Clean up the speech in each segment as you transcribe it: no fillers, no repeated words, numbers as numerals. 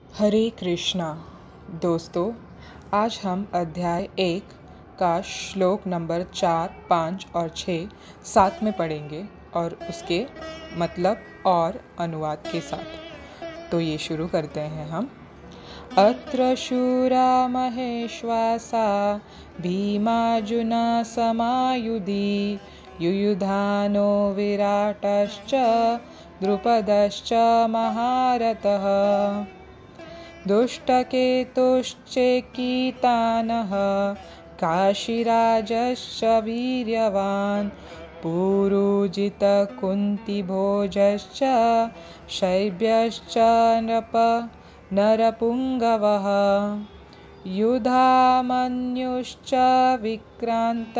हरे कृष्णा। दोस्तों, आज हम अध्याय 1 का श्लोक नंबर 4, 5 और 6 साथ में पढ़ेंगे और उसके मतलब और अनुवाद के साथ। तो ये शुरू करते हैं हम। अत्र शूरा महेश्वासा भीमार्जुना समायुधि युयुधानो विराटश्च द्रुपदश्च महारथः दुष्टकेतुश्चेकितानः काशीराजश्च वीर्यवान् पुरुजितकुन्तिभोजश्च शैब्यश्च नरपुङ्गवः युधामन्युश्च विक्रान्त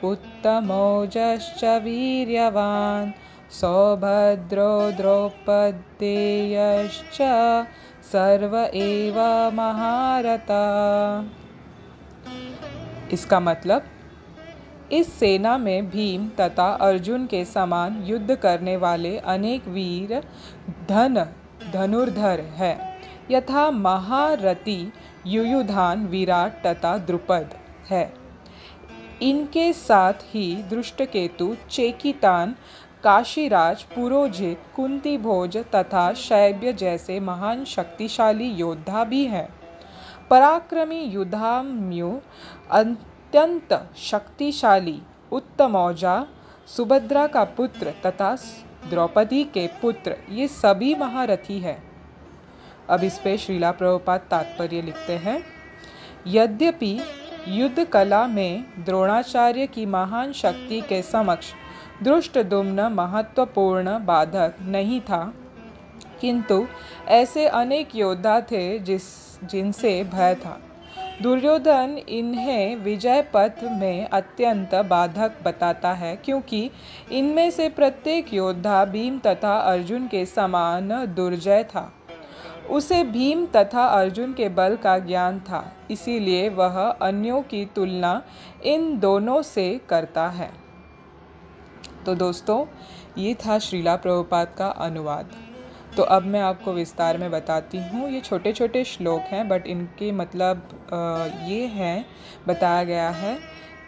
उत्तमौजश्च वीर्यवान् सौभद्रो द्रौपदेयश्च सर्व एव महारथा। इसका मतलब, इस सेना में भीम तथा अर्जुन के समान युद्ध करने वाले अनेक वीर धनुर्धर है, यथा महारथी युयुधान, विराट तथा द्रुपद है। इनके साथ ही दृष्टकेतु, चेकितान, काशीराज, पुरोजित, कुंतीभोज तथा शैब्य जैसे महान शक्तिशाली योद्धा भी हैं। पराक्रमी युधामन्यु अत्यंत शक्तिशाली उत्तमौजा, सुभद्रा का पुत्र तथा द्रौपदी के पुत्र, ये सभी महारथी हैं। अब इस पे श्रीला प्रभुपाद तात्पर्य लिखते हैं। यद्यपि युद्ध कला में द्रोणाचार्य की महान शक्ति के समक्ष धृष्टद्युम्न महत्वपूर्ण बाधक नहीं था, किंतु ऐसे अनेक योद्धा थे जिनसे भय था। दुर्योधन इन्हें विजय पथ में अत्यंत बाधक बताता है, क्योंकि इनमें से प्रत्येक योद्धा भीम तथा अर्जुन के समान दुर्जय था। उसे भीम तथा अर्जुन के बल का ज्ञान था, इसीलिए वह अन्यों की तुलना इन दोनों से करता है। तो दोस्तों, ये था श्रीला प्रभुपाद का अनुवाद। तो अब मैं आपको विस्तार में बताती हूँ। ये छोटे छोटे श्लोक हैं, बट इनके मतलब ये हैं, बताया गया है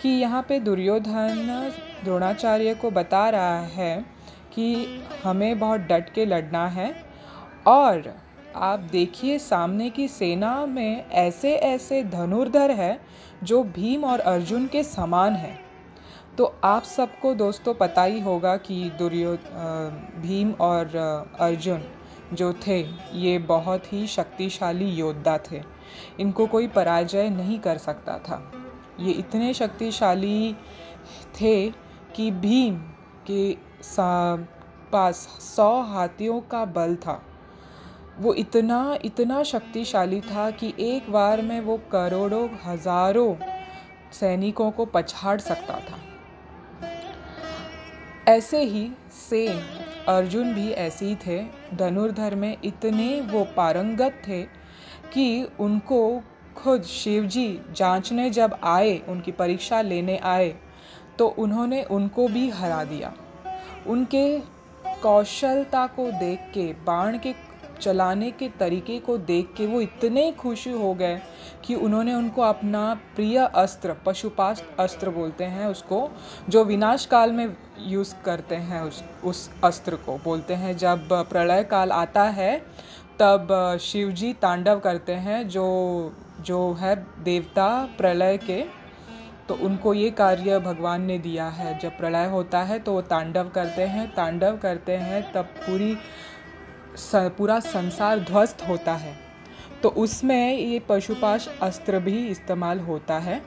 कि यहाँ पे दुर्योधन द्रोणाचार्य को बता रहा है कि हमें बहुत डट के लड़ना है। और आप देखिए, सामने की सेना में ऐसे ऐसे धनुर्धर हैं जो भीम और अर्जुन के समान हैं। तो आप सबको दोस्तों पता ही होगा कि भीम और अर्जुन जो थे, ये बहुत ही शक्तिशाली योद्धा थे। इनको कोई पराजय नहीं कर सकता था। ये इतने शक्तिशाली थे कि भीम के पास 100 हाथियों का बल था। वो इतना शक्तिशाली था कि एक बार में वो करोड़ों हजारों सैनिकों को पछाड़ सकता था। ऐसे ही सेम अर्जुन भी ऐसे ही थे। धनुर्धर में इतने वो पारंगत थे कि उनको खुद शिवजी जांचने जब आए, उनकी परीक्षा लेने आए, तो उन्होंने उनको भी हरा दिया। उनके कौशलता को देख के, बाण के चलाने के तरीके को देख के वो इतने खुश हो गए कि उन्होंने उनको अपना प्रिय अस्त्र, पशुपास्त्र अस्त्र बोलते हैं उसको, जो विनाश काल में यूज़ करते हैं, उस अस्त्र को बोलते हैं। जब प्रलय काल आता है तब शिवजी तांडव करते हैं, जो है देवता प्रलय के, तो उनको ये कार्य भगवान ने दिया है। जब प्रलय होता है तो वो तांडव करते हैं तब पूरा संसार ध्वस्त होता है। तो उसमें ये पशुपाश अस्त्र भी इस्तेमाल होता है,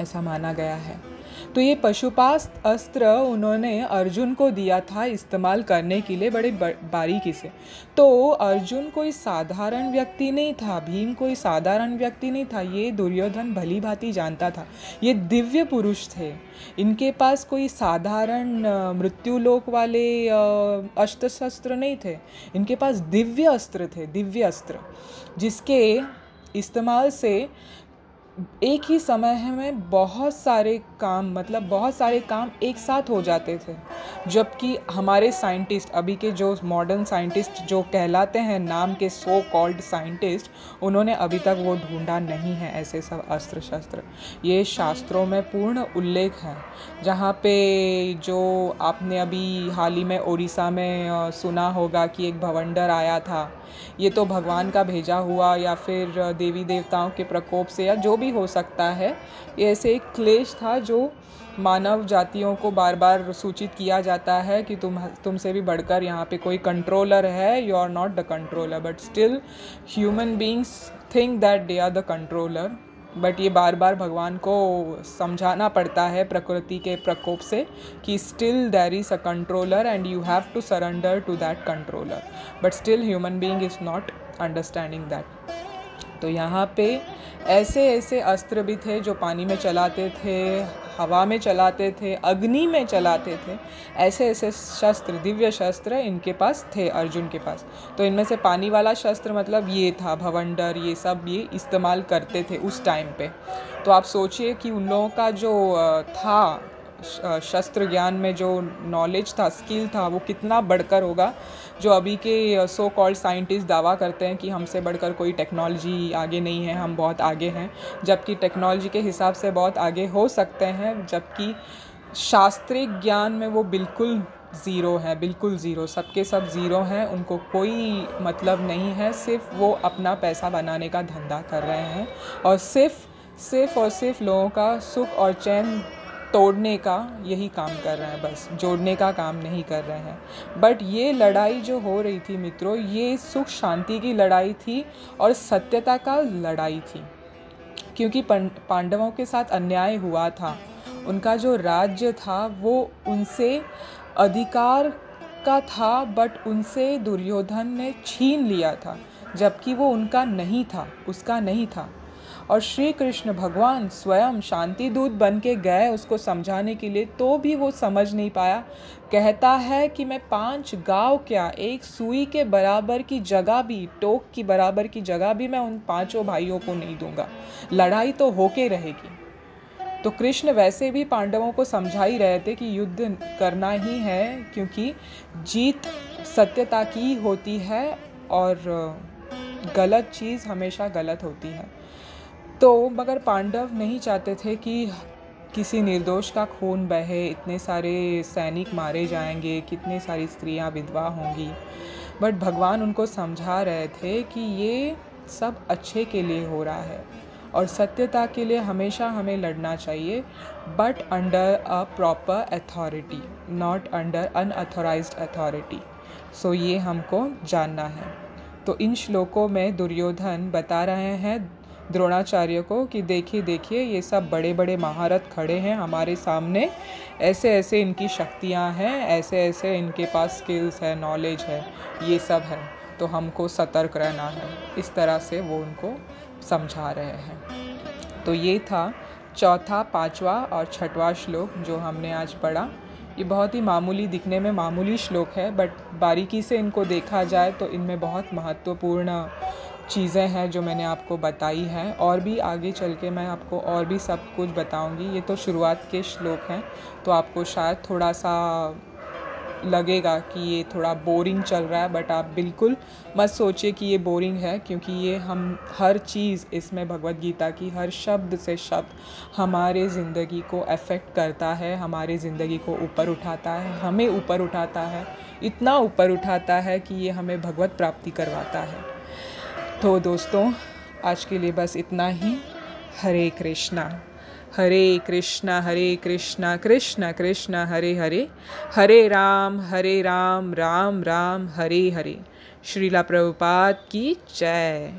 ऐसा माना गया है। तो ये पशुपाश अस्त्र उन्होंने अर्जुन को दिया था इस्तेमाल करने के लिए, बड़े बारीकी से। तो अर्जुन कोई साधारण व्यक्ति नहीं था, भीम कोई साधारण व्यक्ति नहीं था। ये दुर्योधन भली भांति जानता था। ये दिव्य पुरुष थे। इनके पास कोई साधारण मृत्युलोक वाले अस्त्र शस्त्र नहीं थे। इनके पास दिव्य अस्त्र थे, दिव्य अस्त्र, जिसके इस्तेमाल से एक ही समय में बहुत सारे काम, मतलब बहुत सारे काम एक साथ हो जाते थे, जबकि हमारे साइंटिस्ट, अभी के जो मॉडर्न साइंटिस्ट जो कहलाते हैं नाम के सो कॉल्ड साइंटिस्ट, उन्होंने अभी तक वो ढूंढा नहीं है ऐसे सब अस्त्र शस्त्र। ये शास्त्रों में पूर्ण उल्लेख है, जहाँ पे जो आपने अभी हाल ही में उड़ीसा में सुना होगा कि एक भवंडर आया था, ये तो भगवान का भेजा हुआ या फिर देवी देवताओं के प्रकोप से या जो भी हो सकता है, ये ऐसे एक क्लेश था जो मानव जातियों को बार बार सूचित किया जाता है कि तुमसे भी बढ़कर यहाँ पे कोई कंट्रोलर है, you are not the controller, but still human beings think that they are the controller. But ये बार बार भगवान को समझाना पड़ता है प्रकृति के प्रकोप से कि still there is a controller and you have to surrender to that controller, but still human being is not understanding that. तो यहाँ पे ऐसे ऐसे अस्त्र भी थे जो पानी में चलाते थे, हवा में चलाते थे, अग्नि में चलाते थे। ऐसे ऐसे शस्त्र, दिव्य शस्त्र इनके पास थे, अर्जुन के पास। तो इनमें से पानी वाला शस्त्र मतलब ये था, भवंडर, ये सब ये इस्तेमाल करते थे उस टाइम पे। तो आप सोचिए कि उन लोगों का जो था शस्त्र ज्ञान में जो नॉलेज था, स्किल था, वो कितना बढ़कर होगा, जो अभी के सो कॉल्ड साइंटिस्ट दावा करते हैं कि हमसे बढ़कर कोई टेक्नोलॉजी आगे नहीं है, हम बहुत आगे हैं, जबकि टेक्नोलॉजी के हिसाब से बहुत आगे हो सकते हैं, जबकि शास्त्रीय ज्ञान में वो बिल्कुल ज़ीरो है, बिल्कुल ज़ीरो, सबके सब ज़ीरो हैं, उनको कोई मतलब नहीं है, सिर्फ वो अपना पैसा बनाने का धंधा कर रहे हैं और सिर्फ लोगों का सुख और चैन तोड़ने का यही काम कर रहे हैं, बस जोड़ने का काम नहीं कर रहे हैं। बट ये लड़ाई जो हो रही थी मित्रों, ये सुख शांति की लड़ाई थी और सत्यता का लड़ाई थी, क्योंकि पांडवों के साथ अन्याय हुआ था। उनका जो राज्य था वो उनसे अधिकार का था, बट उनसे दुर्योधन ने छीन लिया था, जबकि वो उनका नहीं था, उसका नहीं था। और श्री कृष्ण भगवान स्वयं शांति दूत बन के गए उसको समझाने के लिए, तो भी वो समझ नहीं पाया। कहता है कि मैं 5 गाँव क्या, एक सुई के बराबर की जगह भी, टोक की बराबर की जगह भी मैं उन 5 भाइयों को नहीं दूंगा, लड़ाई तो होके रहेगी। तो कृष्ण वैसे भी पांडवों को समझा ही रहे थे कि युद्ध करना ही है, क्योंकि जीत सत्यता की होती है और गलत चीज़ हमेशा गलत होती है। तो मगर पांडव नहीं चाहते थे कि किसी निर्दोष का खून बहे, इतने सारे सैनिक मारे जाएंगे, कितनी सारी स्त्रियां विधवा होंगी। बट भगवान उनको समझा रहे थे कि ये सब अच्छे के लिए हो रहा है और सत्यता के लिए हमेशा हमें लड़ना चाहिए, but under a proper authority, not under unauthorised authority. So ये हमको जानना है। तो इन श्लोकों में दुर्योधन बता रहे हैं द्रोणाचार्य को कि देखिए ये सब बड़े बड़े महारथ खड़े हैं हमारे सामने, ऐसे ऐसे इनकी शक्तियां हैं, ऐसे ऐसे इनके पास स्किल्स है, नॉलेज है, ये सब है, तो हमको सतर्क रहना है। इस तरह से वो उनको समझा रहे हैं। तो ये था चौथा, 5वां और 6वां श्लोक जो हमने आज पढ़ा। ये बहुत ही मामूली, दिखने में मामूली श्लोक है, बट बारीकी से इनको देखा जाए तो इनमें बहुत महत्वपूर्ण चीज़ें हैं जो मैंने आपको बताई हैं, और भी आगे चल के मैं आपको और भी सब कुछ बताऊंगी। ये तो शुरुआत के श्लोक हैं, तो आपको शायद थोड़ा सा लगेगा कि ये थोड़ा बोरिंग चल रहा है, बट आप बिल्कुल मत सोचिए कि ये बोरिंग है, क्योंकि ये हम हर चीज़ इसमें भगवत गीता की हर शब्द से शब्द हमारे ज़िंदगी को अफेक्ट करता है, हमारे ज़िंदगी को ऊपर उठाता है, हमें ऊपर उठाता है, इतना ऊपर उठाता है कि ये हमें भगवत प्राप्ति करवाता है। तो दोस्तों आज के लिए बस इतना ही। हरे कृष्णा हरे कृष्णा कृष्ण कृष्ण हरे हरे, हरे राम राम राम हरे हरे। श्रीला प्रभुपाद की जय।